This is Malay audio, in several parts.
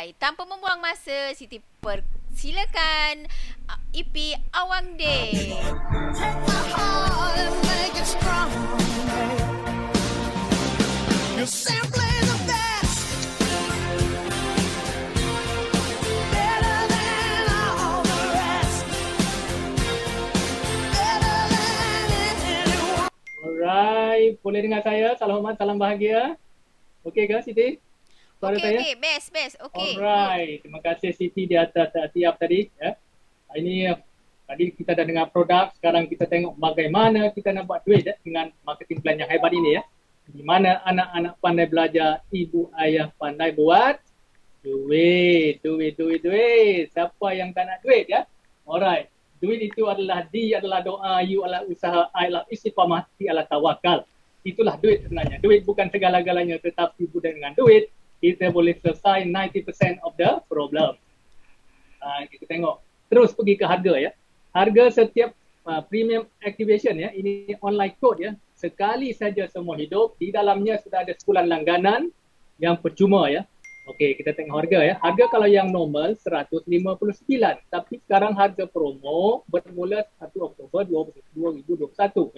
Alright, tanpa membuang masa, Siti persilakan EP Awang Day. Take my heart and make it strong. You're simply the best. Better than all the rest. Better than anyone. Alright, boleh dengar saya? Salam hormat, salam bahagia. Okey ke Siti? Suara saya? Okey, best. Okey, good. Alright, terima kasih Siti di atas tiap tadi. Ya. Ini tadi kita dah dengar produk, sekarang kita tengok bagaimana kita nak buat duit dengan marketing plan yang hebat ini ya. Di mana anak-anak pandai belajar, ibu ayah pandai buat duit. Siapa yang tak nak duit ya? Alright. Duit itu adalah adalah doa, you adalah usaha, I adalah istiqamah, T adalah tawakal. Itulah duit sebenarnya. Duit bukan segala-galanya, tetapi dengan duit kita boleh selesai 90% of the problem. Kita tengok. Terus pergi ke harga ya. Harga setiap premium activation ya, ini online code ya. Sekali saja semua hidup, di dalamnya sudah ada sebulan langganan yang percuma ya. Okey, kita tengok harga ya. Harga kalau yang normal 159, tapi sekarang harga promo bermula 1 Oktober 2021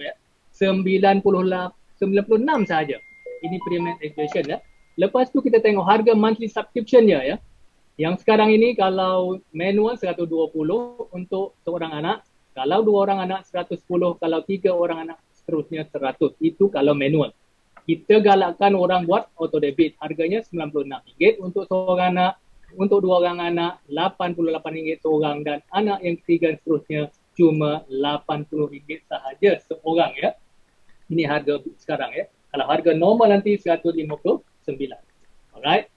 ya. 96 sahaja. Ini premium activation ya. Lepas tu kita tengok harga monthly subscription-nya ya. Yang sekarang ini kalau manual 120 untuk seorang anak, kalau 2 orang anak 110, kalau 3 orang anak seterusnya 100. Itu kalau manual. Kita galakkan orang buat auto debit. Harganya RM96 untuk seorang anak, untuk 2 orang anak RM88 seorang, dan anak yang ketiga dan seterusnya cuma RM80 sahaja seorang ya. Ini harga sekarang ya. Kalau harga normal nanti 159. Alright.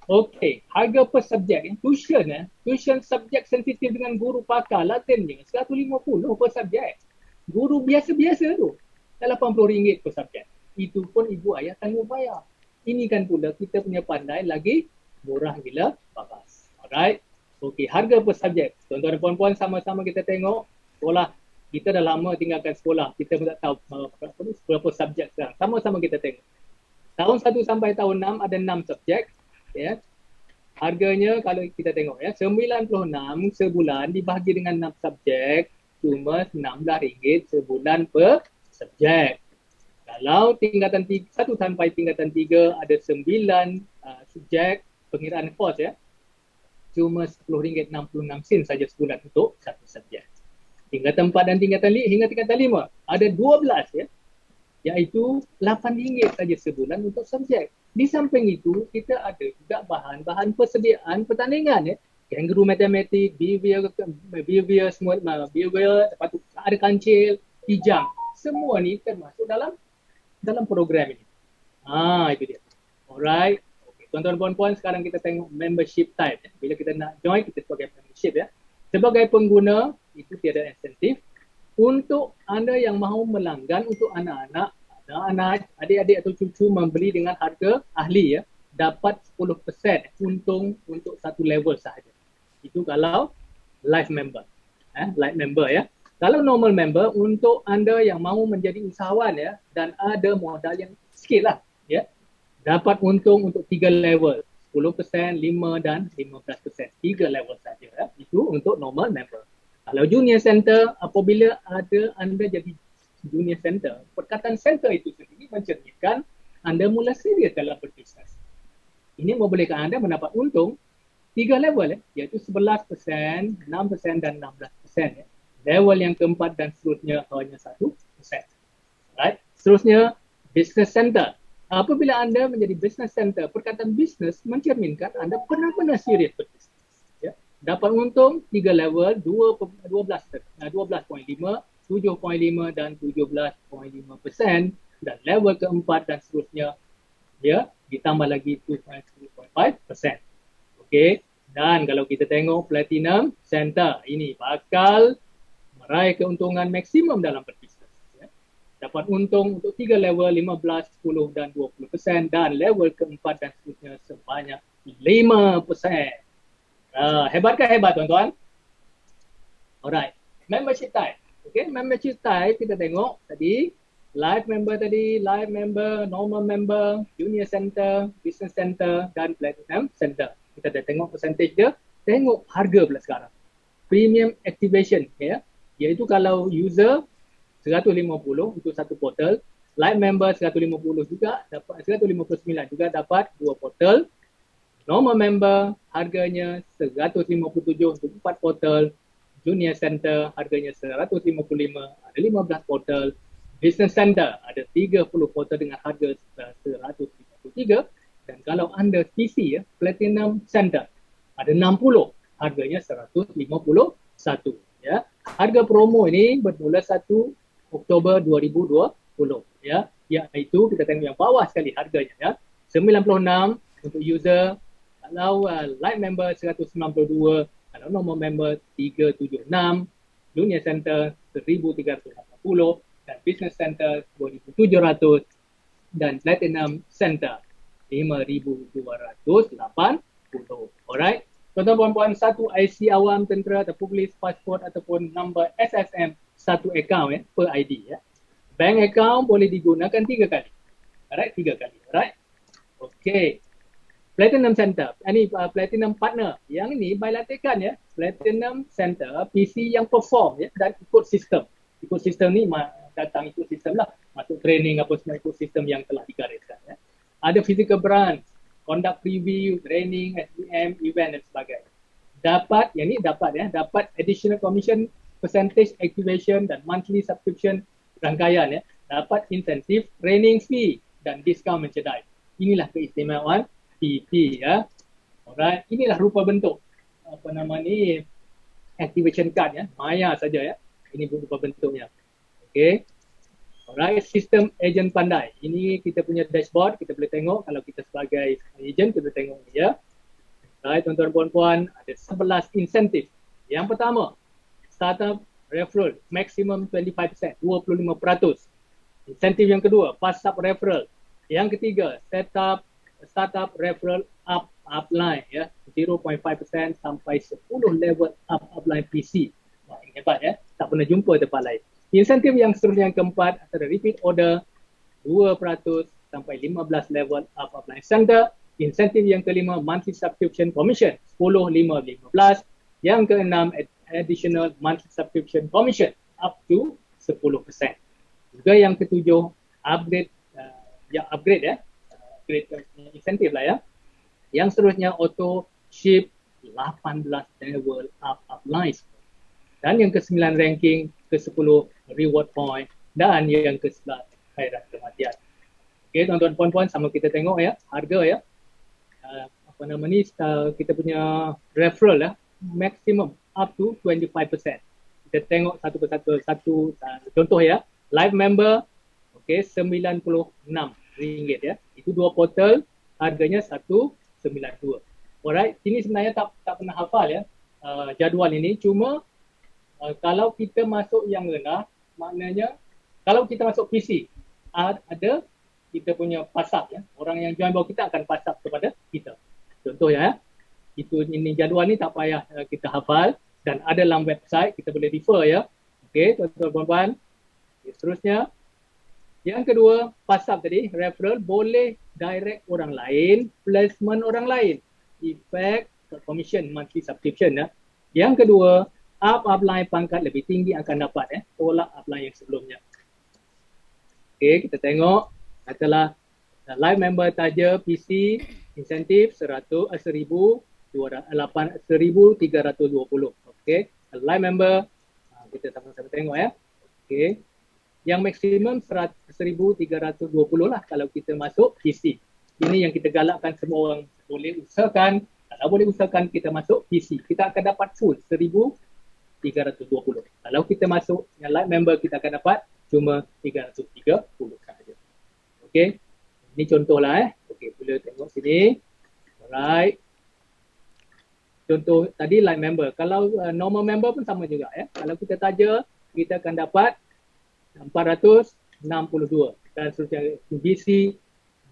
Okey, harga per subjek ya. Tuition ya. Tuition subjek sensitif dengan guru pakar Latinnya 150 per subjek. Guru biasa-biasa tu RM80 per subjek. Itu pun ibu ayah tanggung bayar. Ini kan pula kita punya pandai lagi murah gila papas. Alright. Okey, harga per subjek. Tuan-tuan dan puan-puan, sama-sama kita tengok sekolah. Kita dah lama tinggalkan sekolah. Kita pun tak tahu berapa subjek sekarang. Sama-sama kita tengok. Tahun 1 sampai tahun 6 ada 6 subjek. Ya. Harganya kalau kita tengok ya, 96 sebulan dibahagi dengan 6 subjek, cuma RM16 sebulan per subjek. Kalau tingkatan 1 sampai tingkatan 3 ada 9 subjek pengiraan kos ya. Cuma RM10.66 saja sebulan untuk satu subjek. Tingkatan 4 dan tingkatan 5 hingga tingkatan 5 ada 12 ya. Iaitu RM8 saja sebulan untuk subjek. Di samping itu kita ada juga bahan-bahan persediaan pertandingan ya. Kangaroo matematik, behavior semua, behavior, lepas tu ada kancil, hijang. Semua ni termasuk dalam program ini. Itu dia. Alright. Okay. Tuan-tuan dan puan-puan, sekarang kita tengok membership type. Bila kita nak join, kita sebagai membership ya. Sebagai pengguna, itu tiada insentif. Untuk anda yang mahu melanggan untuk anak-anak, adik-adik atau cucu membeli dengan harga ahli ya, dapat 10% untung untuk satu level sahaja. Itu kalau live member. Live member ya. Kalau normal member, untuk anda yang mahu menjadi usahawan ya, dan ada modal yang sikit lah ya, dapat untung untuk 3 level. 10%, 5 dan 15%. 3 level saja ya. Itu untuk normal member. Kalau junior center, apabila anda jadi junior center, perkataan center itu sendiri mencerminkan anda mula serius dalam berbisnes. Ini membolehkan anda mendapat untung 3 level iaitu 11%, 6% dan 16% ya. Level yang keempat dan seterusnya hanya 1%. Right? Seterusnya business center. Apabila anda menjadi business center, perkataan business mencerminkan anda benar-benar serius berbisnes. Dapat untung 3 level 12.5, 7.5 dan 17.5%, dan level keempat dan seterusnya ya, ditambah lagi 2.5%. Okey, dan kalau kita tengok platinum center, ini bakal meraih keuntungan maksimum dalam berbisnes ya. Dapat untung untuk 3 level 15, 10 dan 20%, dan level keempat dan seterusnya sebanyak 5%. Hebatkah hebat tuan-tuan? Alright, membership type. Okay, membership type kita tengok tadi, live member, normal member, junior center, business center dan platinum center. kita dah tengok percentage dia, tengok harga pula sekarang. Premium activation ya, iaitu kalau user 150 untuk satu portal, light member 150 juga dapat 159 juga dapat dua portal. Normal member harganya 157 untuk 4 portal. Junior center harganya 155, ada 15 portal. Business center ada 30 portal dengan harga 153. Dan kalau anda PC ya, Platinum Center ada 60, harganya 151 ya. Harga promo ini bermula 1 Oktober 2020 ya, iaitu kita tengok yang bawah sekali harganya ya. 96 untuk user, kalau light member 192, kalau normal member 376, Junior Center 1380 dan Business Center 2700 dan Platinum Center 5280. Alright. Tuan-tuan puan-puan, satu IC awam tentera ataupun polis, pasport ataupun nombor SSM satu akaun ya, per ID ya. Bank account boleh digunakan 3 kali. Alright, 3 kali. Alright. Okay. Platinum Center, ini Platinum Partner. Yang ini bilateral ya. Platinum Center, PC yang perform ya dan ikut sistem. Ikut sistem ni datang ikut sistem lah. Masuk training apa semua ikut sistem yang telah digariskan ya. Ada physical branch, conduct review, training, SDM, event dan sebagainya. Dapat, yang ini dapat ya, dapat additional commission, percentage activation dan monthly subscription rangkaian ya. Dapat insentif, training fee dan discount merchandise. Inilah keistimewaan PP ya. Alright, inilah rupa bentuk apa nama ni activation card ya, maya saja ya. Ini rupa bentuknya. Okay. Alright, sistem agent pandai. Ini kita punya dashboard, kita boleh tengok kalau kita sebagai agent kita tengok ni ya. Alright, tuan-tuan puan-puan, ada 11 insentif. Yang pertama, startup referral maximum 25%, 25%. Insentif yang kedua, pass up referral. Yang ketiga, startup referral upline ya, 0.5% sampai 10 level upline PC. Wah, ini hebat ya, tak pernah jumpa tempat lain. Insentif yang seterusnya yang keempat antara repeat order 2% sampai 15 level upline center. Insentif yang kelima monthly subscription commission 10, 5, 15. Yang keenam additional monthly subscription commission up to 10%. Juga yang ketujuh upgrade upgrade insentif lah ya. Yang seterusnya auto ship 18 level upline. Dan yang ke-9 ranking, ke-10 reward point dan yang ke-11 khairat kematian. Okey, tuan-tuan puan-puan, sama kita tengok ya harga ya. Apa nama ni, kita punya referral ya, maximum up to 25%. Kita tengok satu persatu contoh ya. Live member okey RM96 ya. Itu 2 portal, harganya 192. Alright, ini sebenarnya tak pernah hafal ya jadual ini, cuma kalau kita masuk yang rendah, maknanya kalau kita masuk PC ada kita punya pasap ya. Orang yang join bawah kita akan pasap kepada kita. Contoh ya. Itu ini jadual ni tak payah kita hafal dan ada dalam website, kita boleh refer ya. Okey, tuan-tuan puan-puan. Seterusnya yang kedua, pasap tadi, referral boleh direct orang lain, placement orang lain. Effect commission monthly subscription ya. Yang kedua, upline pangkat lebih tinggi akan dapat ya, tolak upline yang sebelumnya. Okey, kita tengok katalah live member taja PC insentif 1,320. Okey, live member kita sama-sama tengok ya. Okey. Yang maksimum 1,320 lah kalau kita masuk PC. Ini yang kita galakkan semua orang boleh usahakan. Kalau boleh usahakan kita masuk PC, kita akan dapat full 1,320. Kalau kita masuk yang live member, kita akan dapat cuma 330 sahaja. Okey. Ini contohlah Okey, boleh tengok sini. Alright. Contoh tadi live member. Kalau normal member pun sama juga ya. Kalau kita taja, kita akan dapat 462 dan seterusnya BC,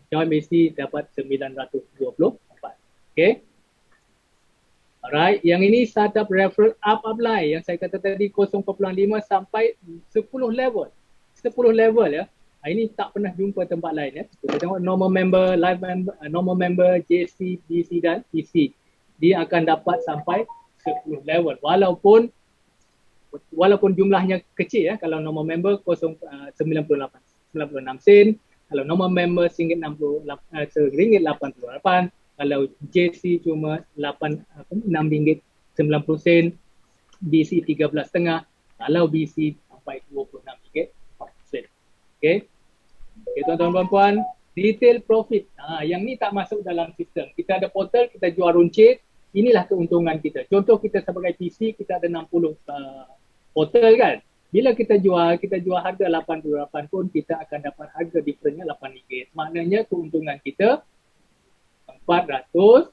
join BC dapat 924. Okey. Alright, yang ini startup referral upline yang saya kata tadi 0.5 sampai 10 level. 10 level ya. Ini tak pernah jumpa tempat lain ya. Kita tengok normal member, live member, normal member, JC, BC dan PC. dia akan dapat sampai 10 level. Walaupun jumlahnya kecil ya, kalau normal member 96 sen, kalau normal member RM1.88, kalau JC cuma 6 ringgit 90 sen, BC 13.5, kalau BC sampai RM26.40. Okey. Okey tuan-tuan puan, detail profit. Yang ni tak masuk dalam sistem. Kita ada portal, kita jual runcit, inilah keuntungan kita. Contoh kita sebagai PC, kita ada 60 portal kan. Bila kita jual harga 88 pun kita akan dapat harga differentnya RM8. Maknanya keuntungan kita 480.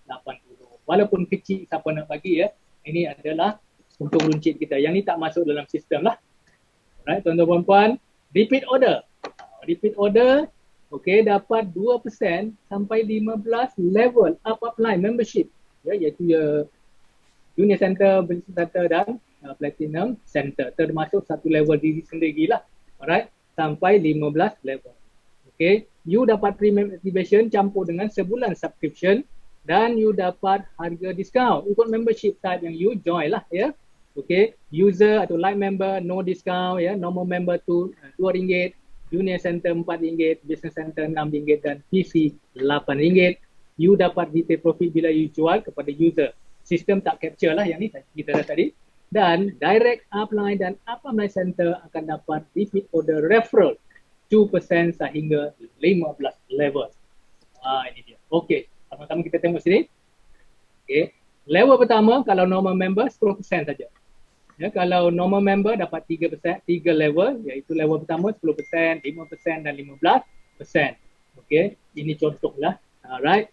Walaupun kecil siapa nak bagi ya. Ini adalah untung runcit kita. Yang ni tak masuk dalam sistem lah. Alright tuan-tuan puan, repeat order. Repeat order, okey, dapat 2% sampai 15 level upline membership. Ya, iaitu Junior Center, Business Center dan Platinum Center. Termasuk satu level diri sendiri lah. Alright, sampai 15 level. Okay, you dapat premium activation campur dengan sebulan subscription dan you dapat harga discount. Ikut membership type yang you join lah ya. Okay, user atau light member no discount ya. Normal member tu RM2, Junior Center RM4, Business Center RM6 dan PC RM8. You dapat detail profit bila you jual kepada user. Sistem tak capture lah yang ni kita dah tadi. Dan direct upline dan upline center akan dapat repeat order referral 2% sehingga 15 level. Ini dia. Okey, sama-sama kita tengok sini. Okey, level pertama kalau normal member 10% saja. Ya, kalau normal member dapat 3%, 3 level, iaitu level pertama 10%, 5% dan 15%. Okey, ini contohlah. Alright.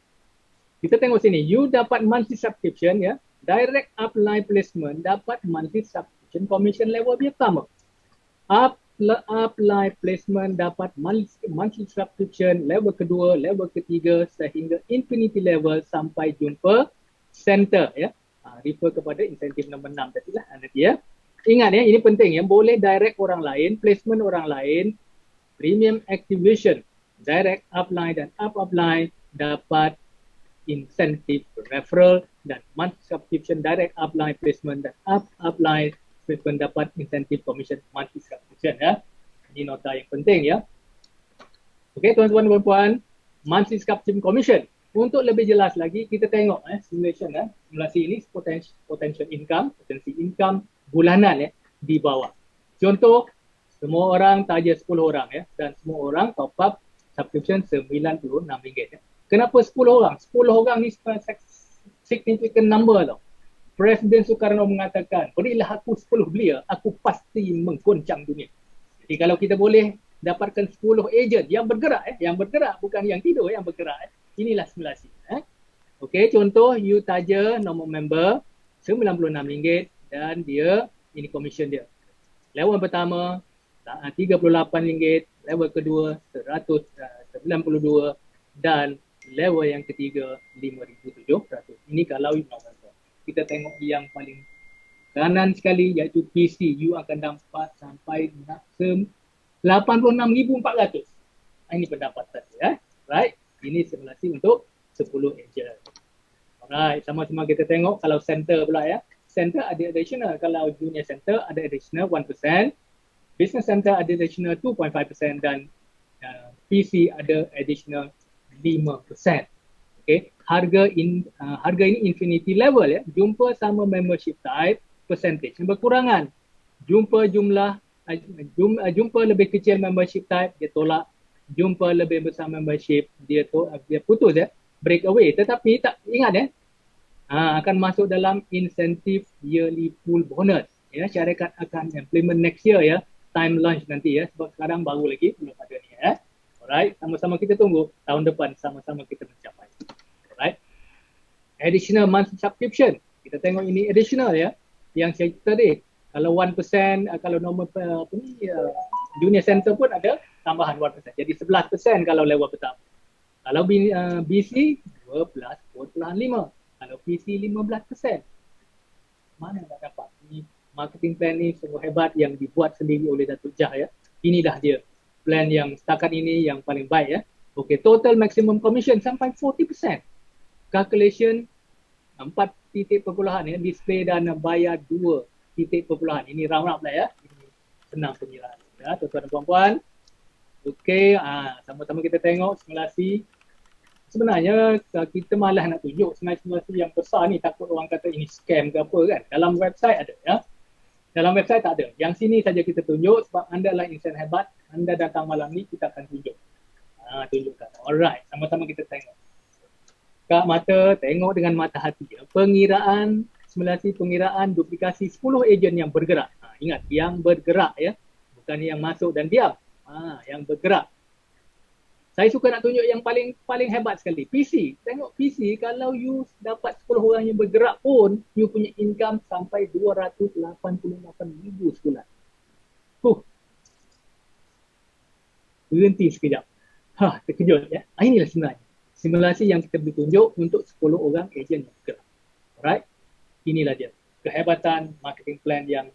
Kita tengok sini, you dapat monthly subscription ya. Direct upline placement dapat monthly subscription commission level dia pertama. Upline placement dapat monthly subscription level kedua, level ketiga sehingga infinity level sampai jumpa center ya. Refer kepada insentif nombor 6 tadi lah nanti ya. Ingat ya, ini penting ya, boleh direct orang lain, placement orang lain, premium activation, direct upline dan upline dapat insentif referral dan monthly subscription direct upline placement dan upline placement dapat insentif commission monthly subscription ya. Ini nota yang penting ya. Okey tuan-tuan dan puan, monthly subscription commission. Untuk lebih jelas lagi kita tengok simulation simulasi ini potential income, potensi income bulanan di bawah. Contoh semua orang taja 10 orang ya dan semua orang top up subscription RM96 ya. Kenapa 10 orang? 10 orang ni significant number tau. Presiden Soekarno mengatakan, berilah aku 10 belia, aku pasti menggoncang dunia. Jadi kalau kita boleh dapatkan 10 agent yang bergerak bukan yang tidur, yang bergerak inilah simulasi. Okey, contoh you taja normal member RM96 dan dia ini commission dia. Level pertama RM38, level kedua RM192 dan level yang ketiga RM5,700. Ini kalau you normal member. Kita tengok yang paling kanan sekali iaitu PC, you akan dapat sampai RM86,400. Ini pendapatan ya. Right? Ini simulasi untuk 10 agent. Alright, sama-sama kita tengok kalau center pula ya. Center ada additional, kalau junior center ada additional 1%, business center ada additional 2.5% dan PC ada additional 5%. Okay, harga ini infinity level ya. Jumpa sama membership type, percentage berkurangan. Jumpa lebih kecil membership type, dia tolak. Jumpa lebih besar membership, dia putus ya, break away. Tetapi tak ingat ya, akan masuk dalam incentive yearly pool bonus ya. Syarikat akan implement next year ya, time launch nanti ya, sebab sekarang baru lagi belum ada ni ya. Alright, sama-sama kita tunggu tahun depan sama-sama kita mencapai. Alright, additional monthly subscription, kita tengok ini additional ya, yang saya cerita tadi. Kalau 1%, kalau normal junior center pun ada tambahan 1%. Jadi 11% kalau level pertama. Kalau BC 12.5. Kalau PC 15%. Mana nak dapat? Ini marketing plan ni sungguh hebat yang dibuat sendiri oleh Datuk Jah ya. Inilah dia plan yang setakat ini yang paling baik ya. Okey, total maximum commission sampai 40%. Calculation 4 titik perpuluhan ya, display dan bayar 2 titik perpuluhan. Ini round up lah ya. Ini senang pengiraan. Ya, tuan-tuan dan puan-puan. Okey, sama-sama kita tengok simulasi. Sebenarnya kita malas nak tunjuk simulasi yang besar ni, takut orang kata ini scam ke apa kan. Dalam website ada ya. Dalam website tak ada. Yang sini saja kita tunjuk sebab anda lah insan hebat. Anda datang malam ni, kita akan tunjuk. Tunjukkan. Alright, sama-sama kita tengok. Kak mata, tengok dengan mata hati. Pengiraan, simulasi pengiraan duplikasi 10 ejen yang bergerak. Ingat, yang bergerak ya. Bukan yang masuk dan diam. Yang bergerak. Saya suka nak tunjuk yang paling hebat sekali. PC. Tengok PC, kalau you dapat 10 orang yang bergerak pun, you punya income sampai 288,000 sebulan. Berhenti sekejap. Terkejut ya. Inilah sebenarnya simulasi yang kita boleh tunjuk untuk 10 orang ejen yang bergerak. Alright. Inilah dia kehebatan marketing plan yang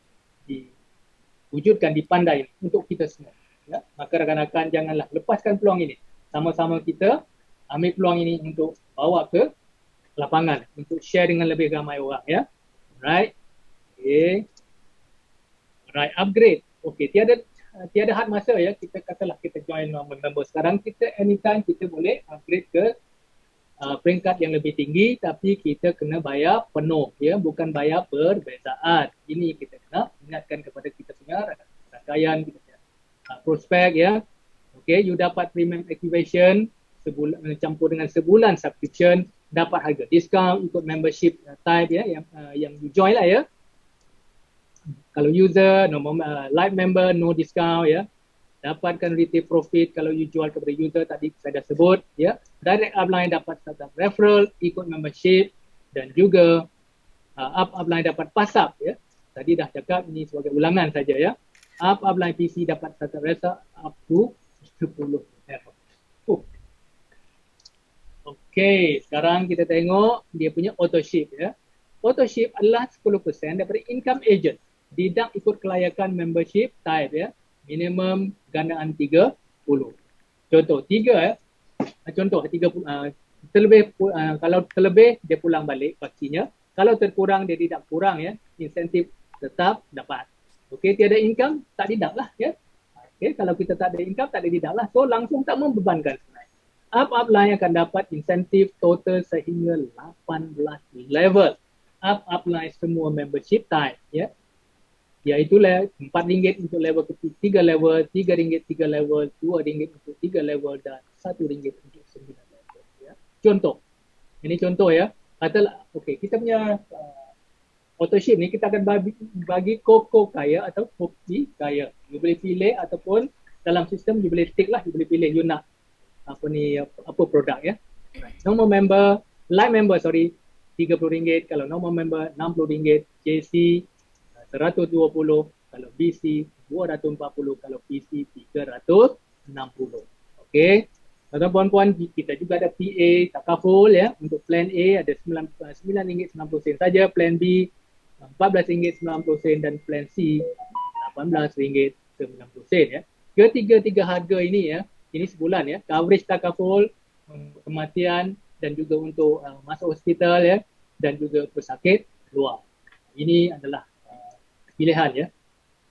diwujudkan, dipandai untuk kita semua. Ya. Maka rakan-rakan janganlah lepaskan peluang ini. Sama-sama kita ambil peluang ini untuk bawa ke lapangan, untuk share dengan lebih ramai orang ya. Alright. Okay. Alright, upgrade. Okay, tiada had masa ya. Kita katalah kita join member sekarang, kita anytime kita boleh upgrade ke peringkat yang lebih tinggi, tapi kita kena bayar penuh ya, bukan bayar perbezaan. Ini kita kena ingatkan kepada kita punya rangkaian, kita punya prospek ya. Okay, you dapat premium activation sebulan campur dengan sebulan subscription, dapat harga discount ikut membership type ya, yang you join lah ya. Kalau user, live member, no discount ya. Dapatkan retail profit kalau you jual kepada user, tadi saya dah sebut ya. Direct upline dapat startup referral ikut membership, dan juga upline dapat pass up ya. Tadi dah cakap, ini sebagai ulangan saja ya. Upline PC dapat startup referral up to 10 level. Okey, sekarang kita tengok dia punya auto ship ya. Auto ship adalah 10% daripada income agent. Deduct ikut kelayakan membership type ya. Minimum gandaan 30. Contoh 3 ya. Contoh 30 terlebih kalau terlebih dia pulang balik pastinya. Kalau terkurang dia tidak kurang ya. Insentif tetap dapat. Okey, tiada income tak deduct lah ya. Okey, kalau kita tak ada income tak ada deduct lah. So langsung tak membebankan sebenarnya. Upline akan dapat insentif total sehingga 18 level. Upline semua membership type ya. Iaitu RM4 untuk level ketiga, 3 level, RM3 3 level, RM2 untuk 3 level, dan RM1 untuk 9 level ya. Contoh. Ini contoh ya. Katalah okey, kita punya auto ship ni kita akan bagi koko kaya atau kopi kaya. You boleh pilih, ataupun dalam sistem you boleh tick lah, you boleh pilih you nak apa produk ya. Normal member, live member RM30, kalau normal member RM60, JC 120, kalau BC 240, kalau PC 360. Okey. Tuan-tuan puan-puan, kita juga ada PA takaful ya. Untuk plan A ada RM9.90 saja, plan B RM14.90, dan plan C RM18.90 ya. Ketiga-tiga harga ini ya, ini sebulan ya. Coverage takaful, kematian, dan juga untuk masuk hospital ya, dan juga pesakit luar. Ini adalah pilihan ya,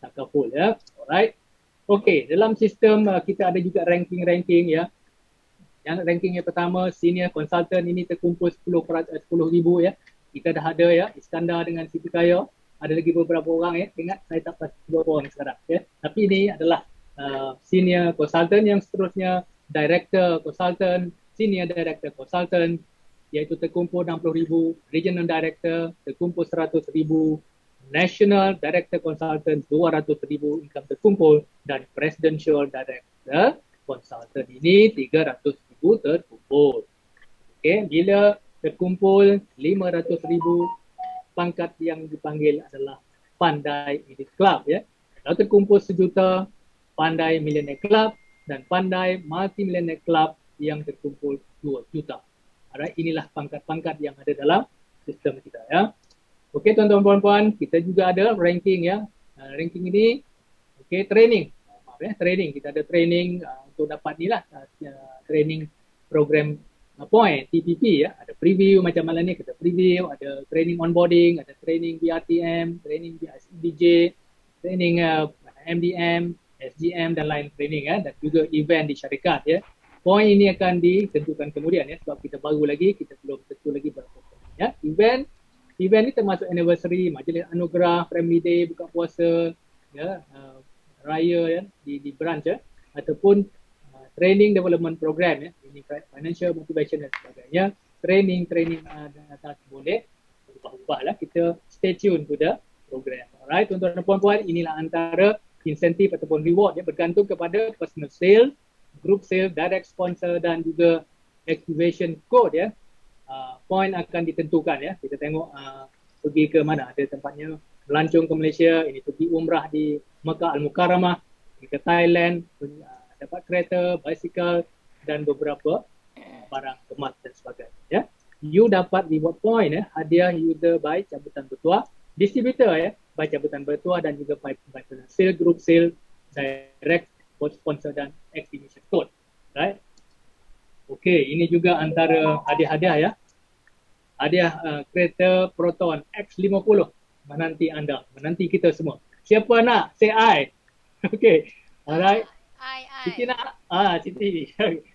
takaful ya. Alright. Okey, dalam sistem kita ada juga ranking ya. Yang ranking yang pertama senior consultant, ini terkumpul 10,000 ya. Kita dah ada ya Iskandar dengan Siti Kaya. Ada lagi beberapa orang ya. Ingat saya tak pasti berapa orang sekarang ya. Tapi ini adalah senior consultant. Yang seterusnya director consultant, senior director consultant, iaitu terkumpul 60,000, regional director terkumpul 100,000, national director consultant 200,000 income terkumpul, dan presidential director consultant ini 300,000 terkumpul. Okey, bila terkumpul 500,000, pangkat yang dipanggil adalah Pandai Elite Club ya. Kalau terkumpul 1 juta, Pandai Millionaire Club, dan Pandai Multi Millionaire Club yang terkumpul 2 juta. Alright, inilah pangkat-pangkat yang ada dalam sistem kita ya. Okey tuan-tuan puan-puan, kita juga ada ranking ya. Ranking ini okey, training. Maaf ya, training. Kita ada training untuk dapat ni lah training program point TPP ya, ada preview macam malam ni kita preview, ada training onboarding, ada training BRTM, training BSDJ, training MDM, SGM dan lain training ya, dan juga event di syarikat ya. Point ini akan ditentukan kemudian ya, sebab kita baru lagi, kita belum tentu lagi berapa ya. Event ni termasuk anniversary, majlis anugerah, family day, buka puasa ya, raya ya di branch ya, ataupun training development program ya, ini financial motivation dan sebagainya. Training atas boleh berubah-ubah lah, kita stay tune to the program. Alright, tuan-tuan dan puan-puan, inilah antara insentif ataupun reward ya, bergantung kepada personal sale, group sale, direct sponsor dan juga activation code ya. Point akan ditentukan ya. Kita tengok pergi ke mana, ada tempatnya melancong ke Malaysia, ini pergi umrah di Mekah Al-Mukarramah, pergi ke Thailand, dapat kereta, bicycle dan beberapa barang kemas dan sebagainya ya. You dapat reward point ya, hadiah user by cabutan bertuah, distributor ya by cabutan bertuah, dan juga by personal sale, group sale, direct sponsor dan activation code. Right? Okey, ini juga antara hadiah-hadiah ya. Hadiah kereta Proton X50 menanti anda, menanti kita semua. Siapa nak? Say I. Okey. Alright. Siti nak? Siti.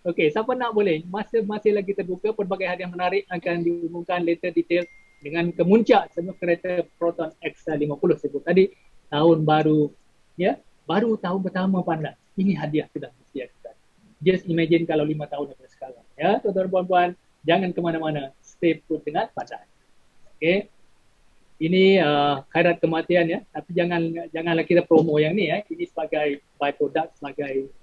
Okey, siapa nak boleh. Masih lagi terbuka, pelbagai hadiah menarik akan diumumkan later detail dengan kemuncak semua kereta Proton X50 sebut tadi. Tahun baru ya, baru tahun pertama pandai. Ini hadiah sudah disediakan. Just imagine kalau 5 tahun daripada sekarang. Ya, tuan-tuan dan puan-puan, jangan ke mana-mana. Stay put dengan pandai. Okey. Ini khairat kematian ya, tapi janganlah kita promo yang ni ya. Ini sebagai byproduct, sebagai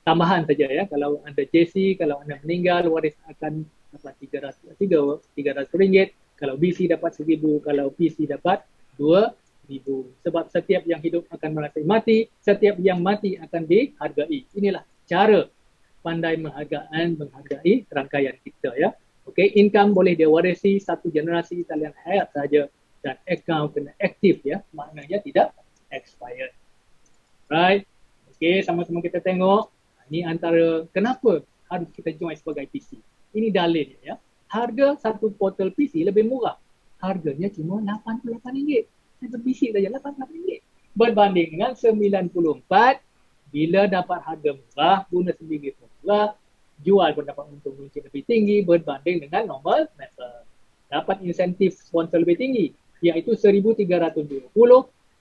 tambahan saja ya. Kalau anda JC, kalau anda meninggal, waris akan dapat RM300. Kalau BC dapat RM1,000, kalau PC dapat RM2,000. Sebab setiap yang hidup akan merasai mati, setiap yang mati akan dihargai. Inilah cara pandai menghargai rangkaian kita ya. Okey, income boleh diwarisi satu generasi talian hayat saja, dan account kena aktif ya, maknanya tidak expired. Right? Okey, sama-sama kita tengok. Ini antara kenapa harus kita join sebagai PC. Ini dalilnya ya. Harga satu portal PC lebih murah. Harganya cuma RM88. Satu PC saja RM88. Berbanding dengan RM94, bila dapat harga murah, guna sendiri pun murah, jual pun dapat untung runcit lebih tinggi berbanding dengan normal member. Dapat insentif sponsor lebih tinggi, iaitu RM1,320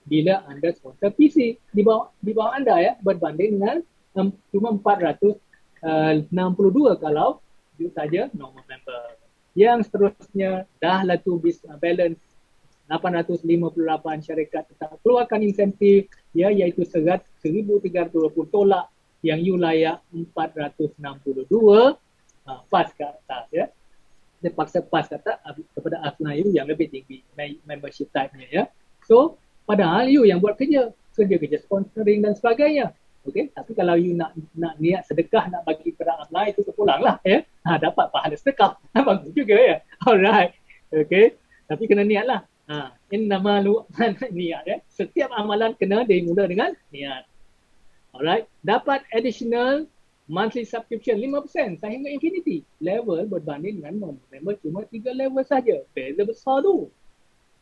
bila anda sponsor PC di bawah anda ya, berbanding dengan cuma RM462 kalau saja normal member. Yang seterusnya dah lah tu balance 858 syarikat tetap keluarkan insentif ya, iaitu $1,320 tolak yang you layak 462 pas ke atas ya. Dia paksa pas kata kepada asna you yang lebih tinggi membership type-nya ya. So padahal you yang buat kerja sponsoring dan sebagainya. Okey, tapi kalau you nak niat sedekah, nak bagi kepada asna itu terpulanglah ya. Dapat pahala sedekah. Bagus juga ya. Alright. Okey, tapi kena niatlah. Innamalu niat ya. Setiap amalan kena dimula dengan niat. Alright, dapat additional monthly subscription 5% sehingga infinity. Level berbanding dengan member cuma 3 level saja. Beza besar tu.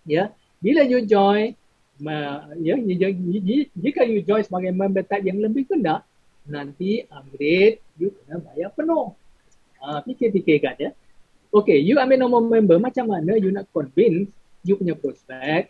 Ya, bila you join, jika you join sebagai member type yang lebih rendah, nanti upgrade you kena bayar penuh. Fikir-fikirkan ya. Okay, you ambil normal member, macam mana you nak convince you punya prospect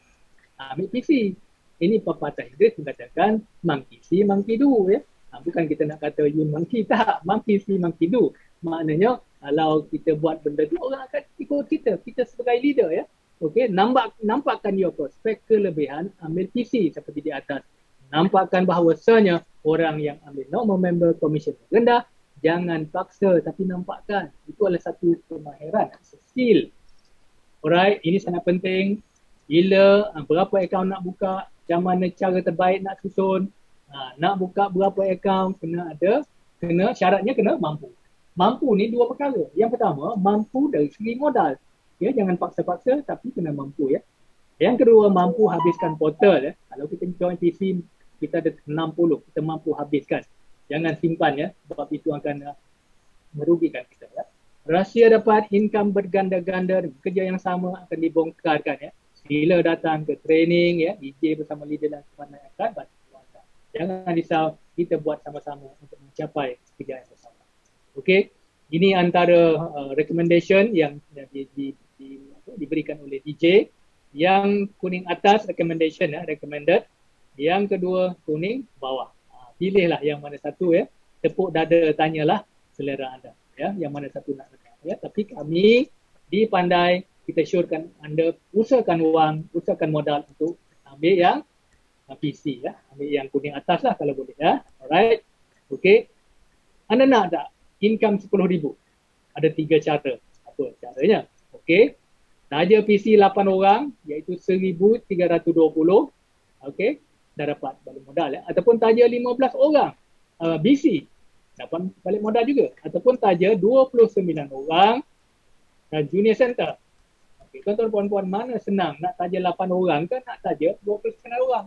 ambil PC? Ini pepatah Inggeris mengatakan monkey see, monkey do ya. Bukan kita nak kata you monkey, tak. Monkey see, monkey do. Maknanya kalau kita buat benda tu, orang akan ikut kita. Kita sebagai leader ya. Okey, nampakkan your prospect kelebihan ambil PC seperti di atas. Nampakkan bahawasanya orang yang ambil normal member commission rendah, jangan paksa tapi nampakkan. Itu adalah satu kemahiran, skill. Alright, ini sangat penting. Bila berapa akaun nak buka, macam mana cara terbaik nak susun, nak buka berapa akaun, syaratnya kena mampu. Mampu ni dua perkara. Yang pertama, mampu dari segi modal. Ya, jangan paksa-paksa tapi kena mampu ya. Yang kedua, mampu habiskan portal ya. Kalau kita join PC, kita ada 60, kita mampu habiskan. Jangan simpan ya, sebab itu akan merugikan kita ya. rahsia dapat income berganda-ganda, kerja yang sama akan dibongkarkan ya. Sila datang ke training ya, DJ bersama leader dan teman akan bantu anda. Jangan risau, kita buat sama-sama untuk mencapai kejayaan bersama. Okey, ini antara recommendation yang diberikan oleh DJ. Yang kuning atas recommendation ya, recommended. Yang kedua kuning bawah. Pilihlah yang mana satu ya. Tepuk dada, tanyalah selera anda ya, yang mana satu nak dengar ya. Tapi kami di Pandai kita syorkan anda usahakan wang, usahakan modal untuk ambil yang PC ya, ambil yang kuning atas lah kalau boleh ya. Alright. Okey. Anda nak tak income 10,000? Ada 3 cara. Apa caranya? Okey. Saja PC 8 orang iaitu 1,320. Okey. Dah dapat balik modal ya. Ataupun taja 15 orang BC dapat balik modal juga. Ataupun taja 29 orang junior center. Okey, tuan-tuan puan-puan, mana senang nak taja 8 orang ke nak taja 29 orang?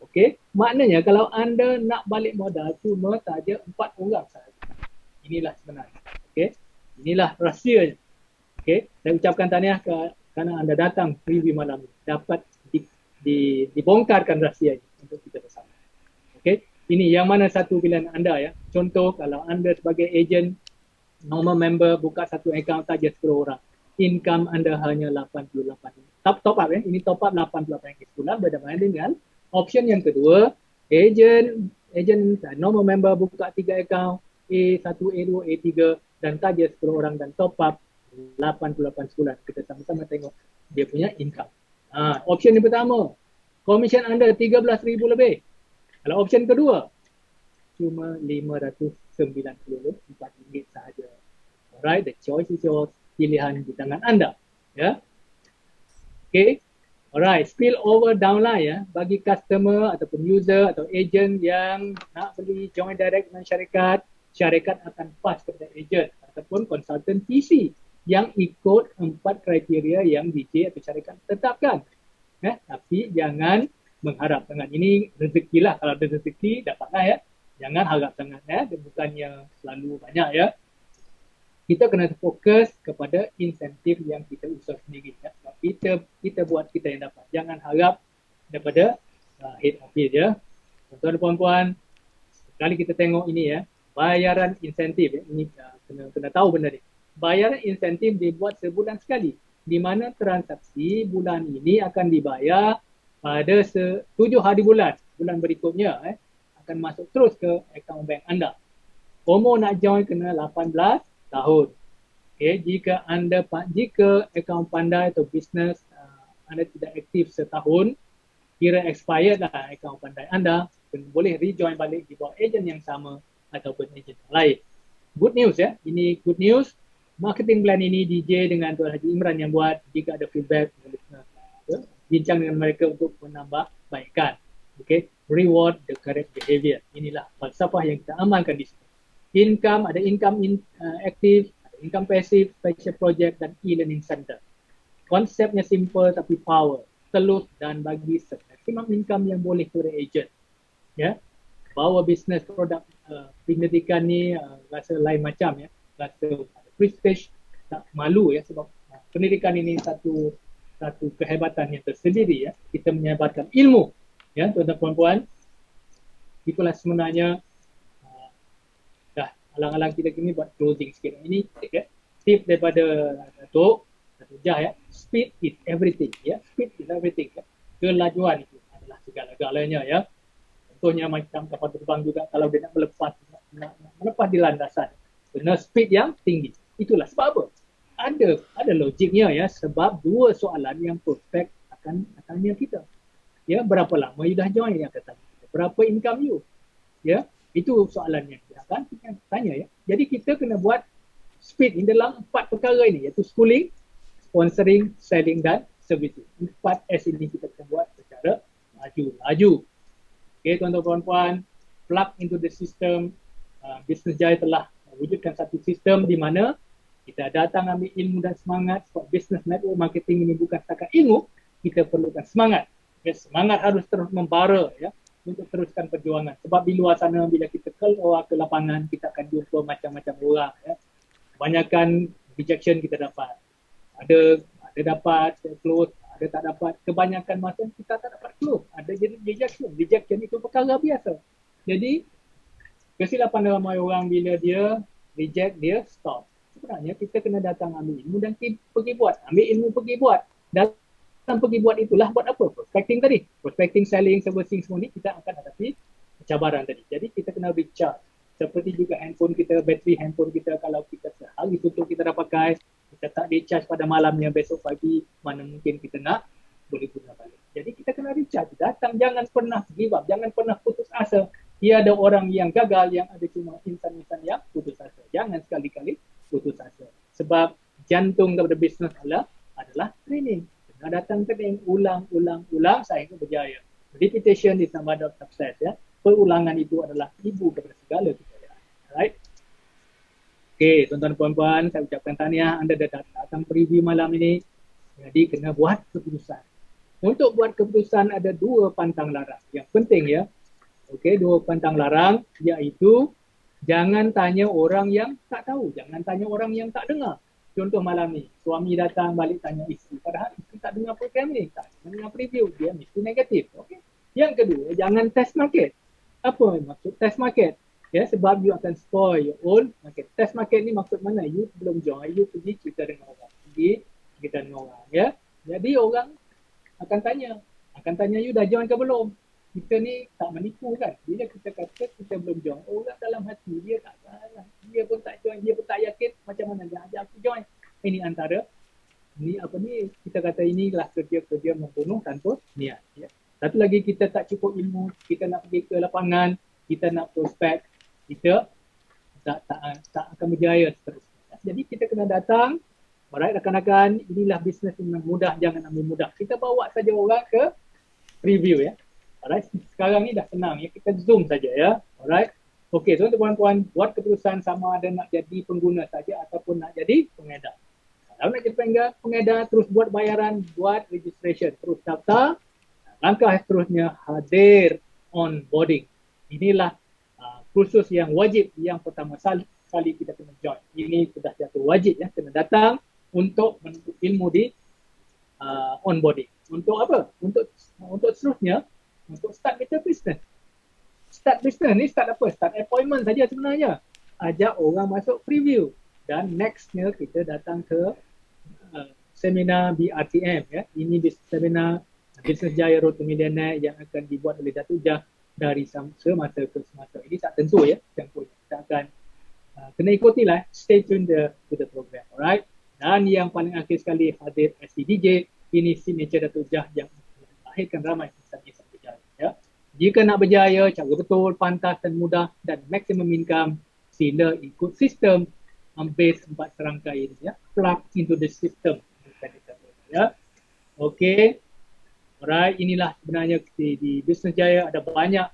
Okey, maknanya kalau anda nak balik modal cuma taja 4 orang sahaja. Inilah sebenarnya. Okey, inilah rahsianya. Okey, saya ucapkan tahniah kerana anda datang preview malam ini. Dapat dibongkarkan rahsianya untuk kita bersama. Okey, ini yang mana satu pilihan anda ya. Contoh kalau anda sebagai ejen normal member buka satu akaun saja 10 orang. Income anda hanya 88. Top up ya. Ini top up 88 sebulan berbanding dengan option yang kedua, ejen normal member buka 3 akaun A1, A2, A3 dan taja 10 orang dan top up 88 sebulan. Kita sama-sama tengok dia punya income. Option yang pertama, komisen anda 13,000 lebih. Kalau option kedua, cuma RM594 sahaja. Alright, the choice is yours. Pilihan di tangan anda. Ya. Okay. Alright, spill over downline ya. Bagi customer ataupun user atau agent yang nak beli join direct dengan syarikat, syarikat akan pass kepada agent ataupun konsultan PC yang ikut 4 kriteria yang DJ atau syarikat tetapkan. Tapi jangan mengharap sangat. Ini rezeki lah. Kalau ada rezeki, dapatlah ya. Jangan harap sangat ya. Dia bukannya selalu banyak ya. Kita kena fokus kepada insentif yang kita usah sendiri. Ya. Kita buat kita yang dapat. Jangan harap daripada head office ya. Tuan-tuan dan puan-puan, sekali kita tengok ini ya. Bayaran insentif ya. Ini kena tahu benda ni. Bayaran insentif dibuat sebulan sekali, di mana transaksi bulan ini akan dibayar pada 7 hari bulan berikutnya akan masuk terus ke akaun bank anda. Umur nak join kena 18 tahun. Okay, jika akaun Pandai atau bisnes anda tidak aktif setahun, kira expired lah akaun Pandai anda, boleh rejoin balik di bawah ejen yang sama ataupun ejen lain. Good news ya, ini good news. Marketing plan ini DJ dengan Tuan Haji Imran yang buat. Jika ada feedback, bincang dengan mereka untuk menambah baikkan. Okay, reward the correct behavior. Inilah falsafah yang kita amalkan di sini. Income, ada income aktif, ada income passive, special project dan e-learning center. Konsepnya simple tapi power. Telus dan bagi maximum income yang boleh kepada agent. Ya, bawa bisnes produk penyelidikan ni rasa lain macam ya. Rasa prestige, tak malu ya, sebab pendidikan ini satu kehebatan yang tersendiri ya. Kita menyebarkan ilmu ya, tuan-tuan puan-puan. Itulah sebenarnya dah alang-alang kita kini buat closing sikit. Ini ya, tip daripada Datuk Jah ya. Speed is everything ya. Speed is everything ya. Kelajuan itu adalah segala-galanya ya. Contohnya macam kapal terbang juga, kalau dia nak melepas di landasan, kena speed yang tinggi. Itulah sebab apa? Ada logiknya ya, sebab 2 soalan yang perfect akan tanya kita. Ya, berapa lama you dah join, yang akan tanya kita. Berapa income you? Ya, itu soalannya dia akan tanya ya. Jadi kita kena buat speed in dalam 4 perkara ini, iaitu schooling, sponsoring, selling dan servicing. 4S ini kita kena buat secara laju. Okay, tuan-tuan puan-puan, plug into the system. Business Jaya telah wujudkan satu sistem di mana kita datang ambil ilmu dan semangat, sebab business network marketing ini bukan setakat ilmu, kita perlukan semangat. Ya, semangat harus terus membara ya, untuk teruskan perjuangan. Sebab di luar sana bila kita keluar ke lapangan, kita akan jumpa macam-macam orang ya. Kebanyakan rejection kita dapat. Ada dapat close, ada tak dapat. Kebanyakan masa kita tak dapat close. Ada jadi rejection. Rejection itu perkara biasa. Jadi kesilapan ramai orang bila dia reject, dia stop. Sebenarnya kita kena datang ambil ilmu dan pergi buat. Ambil ilmu, pergi buat. Dalam pergi buat itulah buat apa? Prospecting tadi. Prospecting, selling, servicing semua ni kita akan hadapi cabaran tadi. Jadi kita kena recharge. Seperti juga handphone kita, bateri handphone kita, kalau kita sehari tutup kita dah pakai, kita tak recharge pada malamnya, besok pagi mana mungkin kita nak boleh guna balik. Jadi kita kena recharge. Datang, jangan pernah give up, jangan pernah putus asa. Tiada orang yang gagal, yang ada cuma insan-insan yang putus asa. Jangan sekali-kali putus asa. Sebab jantung daripada bisnes adalah training. Kena datang training, ulang sehingga berjaya. Repetition is the mother of success. Ya. Perulangan itu adalah ibu kepada segala kejayaan. Alright? Okay, tuan-tuan dan puan-puan, saya ucapkan tahniah anda dah datang preview malam ini. Jadi kena buat keputusan. Untuk buat keputusan ada dua pantang larang. Yang penting ya. Okey, dua pantang larang iaitu jangan tanya orang yang tak tahu, jangan tanya orang yang tak dengar. Contoh malam ni, suami datang balik tanya isteri, padahal isteri tak dengar program ni, tak dengar preview, dia mesti negatif. Okey. Yang kedua, jangan test market. Apa maksud test market? Ya, sebab you akan spoil your own market. Test market ni maksud mana? You belum join, you pergi cerita dengan orang. Pergi cerita dengan orang, ya. Jadi orang akan tanya you dah join ke belum? Kita ni tak menipu kan. Bila kita kata kita belum join, orang dalam hati dia tak salah. Dia pun tak join, dia pun tak yakin macam mana dia ajak aku join. Ini antara kita kata inilah kerja-kerja membunuh tanpa niat, ya. Satu lagi, kita tak cukup ilmu, kita nak pergi ke lapangan, kita nak prospek, kita tak akan berjaya seterusnya. Jadi kita kena datang, alright rakan-rakan, inilah bisnes yang mudah, jangan ambil mudah. Kita bawa saja orang ke preview ya. Alright, sekarang ni dah senang ya, kita zoom saja ya. Alright. Okey, tuan-tuan puan, buat keputusan sama ada nak jadi pengguna saja ataupun nak jadi pengedar. Kalau nak jadi pengedar, terus buat bayaran, buat registration, terus daftar. Langkah seterusnya, hadir onboarding. Inilah kursus yang wajib yang pertama kali kita kena join. Ini sudah jatuh wajib ya, kena datang untuk menuntut ilmu di onboarding. Untuk apa? Untuk seterusnya, untuk start kita business. Start business ni start apa? Start appointment saja sebenarnya. Ajak orang masuk preview. Dan nextnya kita datang ke seminar BRTM ya. Ini seminar Business Jaya Road to Millionaire yang akan dibuat oleh Datuk Jah dari semasa ke semasa. Ini tak tentu ya tempohnya. Kita akan kena ikutilah, stay tuned to the program. Alright. Dan yang paling akhir sekali hadir SCDJ. Ini signature Datuk Jah yang melahirkan ramai insan-insan berjaya. Ya. Jika nak berjaya, cara betul, pantas dan mudah dan maximum income, sila ikut sistem base 4 serangkai ini ya. Plug into the system. Ya. Okey. Alright, inilah sebenarnya di Business Jaya ada banyak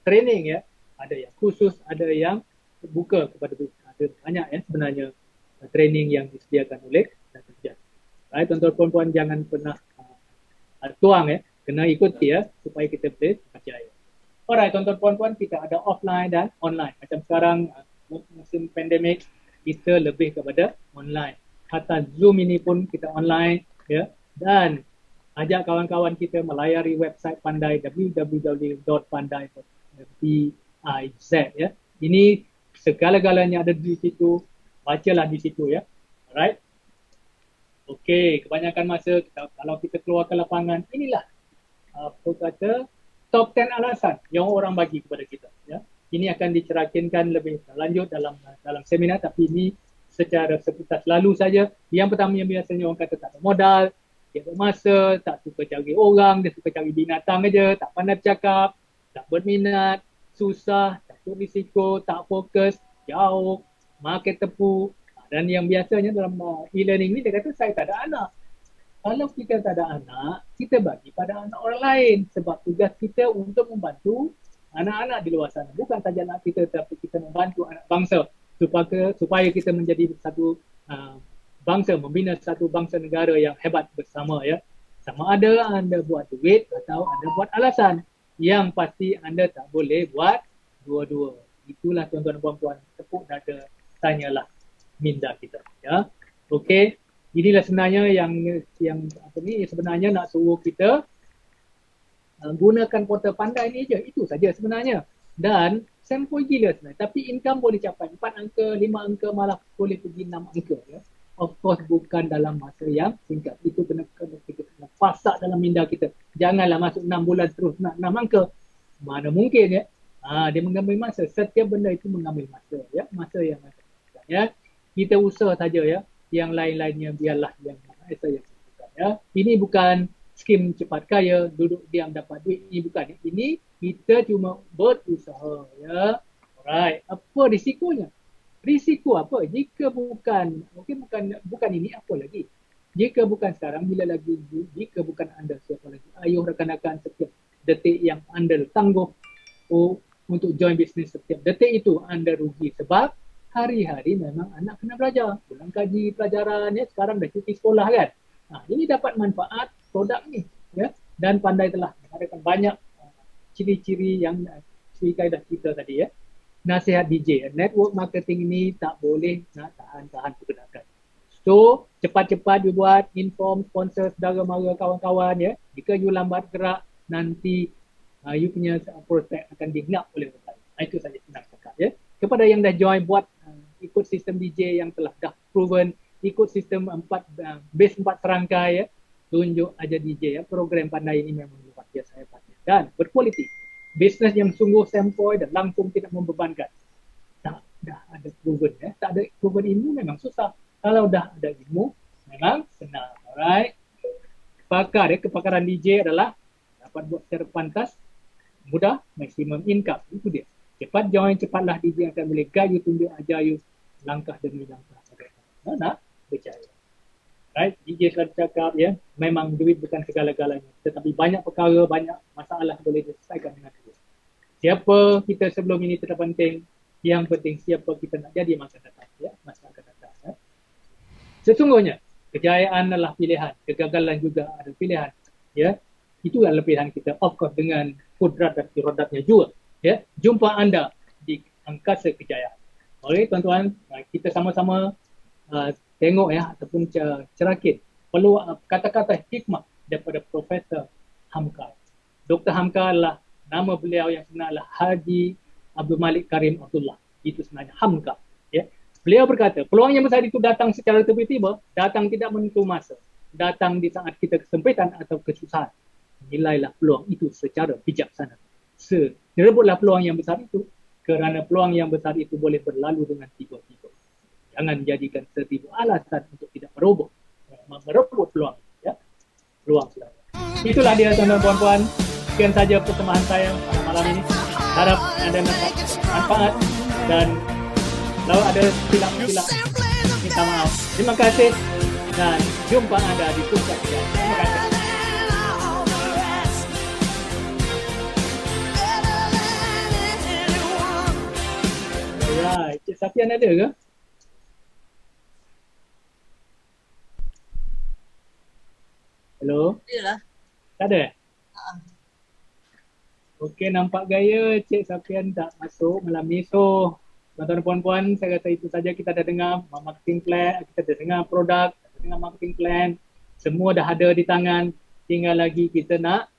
training ya. Ada yang khusus, ada yang terbuka kepada ada banyak ya sebenarnya training yang disediakan oleh Datuk Jah. Alright, tuan-tuan puan-puan jangan pernah tuang ya, kena ikuti ya supaya kita boleh berjaya. Alright, tuan-tuan puan-puan, kita ada offline dan online. Macam sekarang musim pandemik, kita lebih kepada online. Hatta Zoom ini pun kita online ya. Dan ajak kawan-kawan kita melayari website Pandai, www.pandai.biz ya. Ini segala-galanya ada di situ, bacalah di situ ya. Alright. Okey, kebanyakan masa kalau kita keluar ke lapangan, inilah apa kata top 10 alasan yang orang bagi kepada kita ya. Ini akan diceritakan lebih lanjut dalam seminar, tapi ini secara seputar lalu saja. Yang pertama yang biasanya orang kata tak ada modal, dia bermasa, tak suka cari orang, dia suka cari binatang aja, tak pandai bercakap, tak berminat, susah, takut risiko, tak fokus, jauh, makan tepu. Dan yang biasanya dalam e-learning ni dia kata saya tak ada anak. Kalau kita tak ada anak, kita bagi pada anak orang lain sebab tugas kita untuk membantu anak-anak di luar sana. Bukan saja anak kita tapi kita membantu anak bangsa supaya kita menjadi satu bangsa, membina satu bangsa negara yang hebat bersama ya. Sama ada anda buat duit atau anda buat alasan. Yang pasti anda tak boleh buat dua-dua. Itulah tuan-tuan dan puan-puan, tepuk dada tanyalah minda kita. Ya, okey. Inilah sebenarnya yang apa ni sebenarnya nak suruh kita gunakan portal pandai ni je. Itu saja sebenarnya. Dan sempoi gila sebenarnya. Tapi income boleh capai 4 angka, 5 angka, malah boleh pergi 6 angka. Ya. Of course bukan dalam masa yang singkat. Itu kita kena pasak dalam minda kita. Janganlah masuk 6 bulan terus nak 6 angka. Mana mungkin ya. Dia mengambil masa. Setiap benda itu mengambil masa. Ya. Masa yang akan kita. Ya. Kita usaha saja ya. Yang lain-lainnya biarlah yang saya sebutkan. Ya. Ini bukan skim cepat kaya, duduk diam dapat duit. Ini bukan. Ini kita cuma berusaha. Ya. Alright. Apa risikonya? Risiko apa? Jika bukan, mungkin bukan ini, apa lagi? Jika bukan sekarang, bila lagi? Jika bukan anda, siapa lagi? Ayuh rakan-rakan, setiap detik yang anda tangguh untuk join bisnes, setiap detik itu anda rugi. Sebab hari-hari memang anak kena belajar. Pulang kaji pelajaran, ya, sekarang dah cuti sekolah kan. Ini dapat manfaat produk ni. Ya, dan pandai telah mengadakan banyak ciri-ciri yang ciri kaedah kita tadi ya. Nasihat DJ, network marketing ini tak boleh nak tahan-tahan pergerakan. So, cepat-cepat you buat, inform sponsor, saudara mara, kawan-kawan ya. Jika you lambat gerak, nanti you punya prospek akan dihinap oleh orang lain. Itu saja senang cakap ya. Kepada yang dah join, buat ikut sistem DJ yang telah dah proven, ikut sistem base 4 serangkai ya. Tunjuk aja DJ ya. Program pandai ini memang luar biasa hebatnya dan berkualiti. Bisnes yang sungguh sempoi dan langsung tidak membebankan. Dah ada proven ya. Tak ada proven ilmu memang susah. Kalau dah ada ilmu memang senang. Alright. Kepakaran DJ adalah dapat buat secara pantas, mudah, maksimum income. Itu dia. Cepat join, cepatlah DJ akan boleh guide you, tunjuk ajar you langkah demi langkah. Nak percaya. Right? DJ selalu cakap ya, memang duit bukan segala-galanya. Tetapi banyak perkara, banyak masalah boleh diselesaikan dengan duit. Siapa kita sebelum ini tidak penting. Yang penting siapa kita nak jadi masa datang. Ya? Masa akan datang. Ya? Sesungguhnya, kejayaan adalah pilihan. Kegagalan juga ada pilihan. Ya? Itu adalah pilihan kita. Of course dengan kudrat dan irodatnya juga. Ya? Jumpa anda di angkasa kejayaan. Okey tuan-tuan, kita sama-sama tengok ya ataupun cerakit perlu kata-kata hikmah daripada Profesor Hamka. Dr. Hamka adalah nama beliau yang sebenar adalah Haji Abdul Malik Karim Abdullah. Itu sebenarnya Hamka. Ya. Beliau berkata, peluang yang besar itu datang secara tiba-tiba, datang tidak menentu masa. Datang di saat kita kesempitan atau kesusahan. Nilailah peluang itu secara bijaksana. Rebutlah peluang yang besar itu kerana peluang yang besar itu boleh berlalu dengan tiba-tiba. Jangan jadikan setiap alasan untuk tidak merebut peluang. Ya. Peluang sudah. Itulah dia tuan-tuan puan-puan. Sekian saja persembahan saya pada malam ini. Harap anda dapat manfaat dan kalau ada silap-silap minta maaf. Terima kasih dan jumpa anda di Pusat Kerja. Terima kasih. Alright, Cik Safian ada ke? Hello? Yalah. Tak ada? Okey, nampak gaya Cik Safian tak masuk malam ni. So, tuan-tuan dan puan-puan, saya rasa itu saja kita dah dengar marketing plan, kita dah dengar produk, kita dah dengar marketing plan. Semua dah ada di tangan. Tinggal lagi kita nak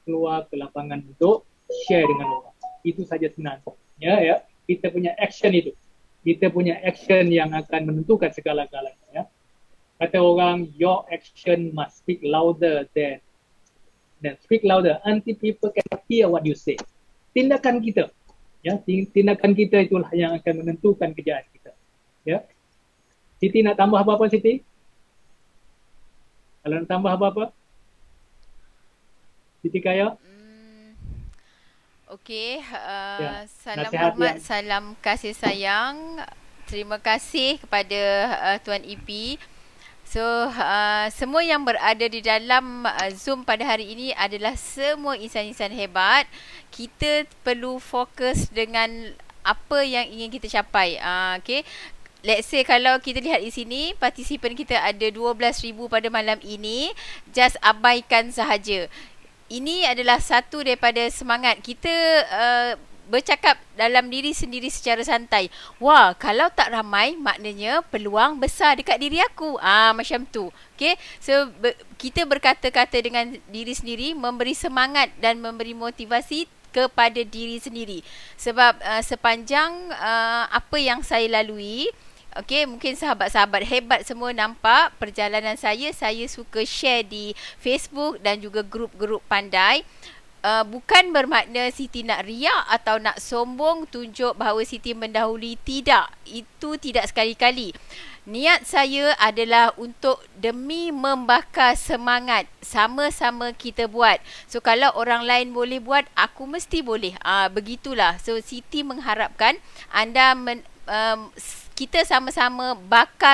keluar ke lapangan untuk share dengan orang. Itu saja senang. Ya. Kita punya action itu. Kita punya action yang akan menentukan segala-galanya. Ya. Kata orang, your action must speak louder than speak louder until people can hear what you say. Tindakan kita, ya, tindakan kita itulah yang akan menentukan kejayaan kita. Ya, Siti nak tambah apa-apa Siti? Kalau nak tambah apa-apa, Siti Kaya? Okey, salam nasihat hormat, yang- salam kasih sayang. Terima kasih kepada Tuan EP. So, semua yang berada di dalam Zoom pada hari ini adalah semua insan-insan hebat. Kita perlu fokus dengan apa yang ingin kita capai. Okay. Let's say kalau kita lihat di sini, partisipan kita ada 12,000 pada malam ini. Just abaikan sahaja. Ini adalah satu daripada semangat kita bercakap dalam diri sendiri secara santai. Wah, kalau tak ramai maknanya peluang besar dekat diri aku. Macam tu. Okay. So kita berkata-kata dengan diri sendiri, memberi semangat dan memberi motivasi kepada diri sendiri. Sebab sepanjang apa yang saya lalui, okey, mungkin sahabat-sahabat hebat semua nampak perjalanan saya suka share di Facebook dan juga grup-grup pandai. Bukan bermakna Siti nak riak atau nak sombong tunjuk bahawa Siti mendahului. Tidak. Itu tidak sekali-kali. Niat saya adalah untuk demi membakar semangat. Sama-sama kita buat. So kalau orang lain boleh buat, aku mesti boleh. Begitulah. So Siti mengharapkan anda kita sama-sama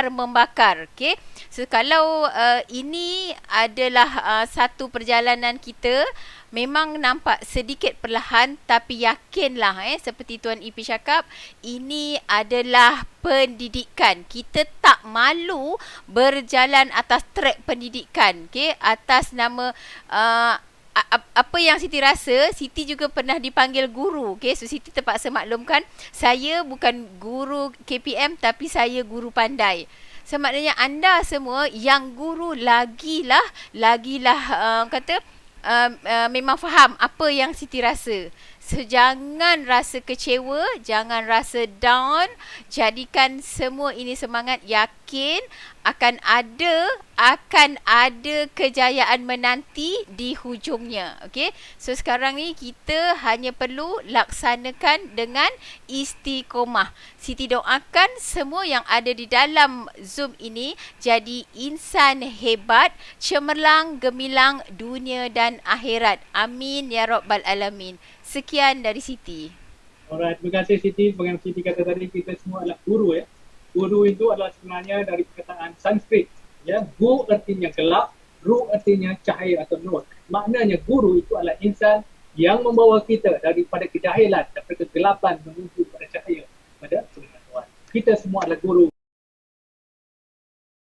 membakar. Okay? So kalau ini adalah satu perjalanan kita, memang nampak sedikit perlahan, tapi yakinlah seperti Tuan EP cakap, ini adalah pendidikan. Kita tak malu berjalan atas trek pendidikan, okay? Atas nama apa yang Siti rasa, Siti juga pernah dipanggil guru. Okay? So Siti terpaksa maklumkan, saya bukan guru KPM tapi saya guru pandai. So maknanya anda semua yang guru lagilah memang faham apa yang Siti rasa. So jangan rasa kecewa, jangan rasa down. Jadikan semua ini semangat, yakin akan ada kejayaan menanti di hujungnya. Okey. So sekarang ni kita hanya perlu laksanakan dengan istiqomah. Siti doakan semua yang ada di dalam Zoom ini jadi insan hebat, cemerlang gemilang dunia dan akhirat. Amin ya rabbal alamin. Sekian dari Siti. Alright, terima kasih Siti. Seperti yang Siti kata tadi, kita semua adalah guru ya. Guru itu adalah sebenarnya dari perkataan Sanskrit. Ya, gu artinya gelap, ru artinya cahaya atau nur. Maknanya guru itu adalah insan yang membawa kita daripada kejahilan, daripada kegelapan menuju pada cahaya, pada pengetahuan. Kita semua adalah guru.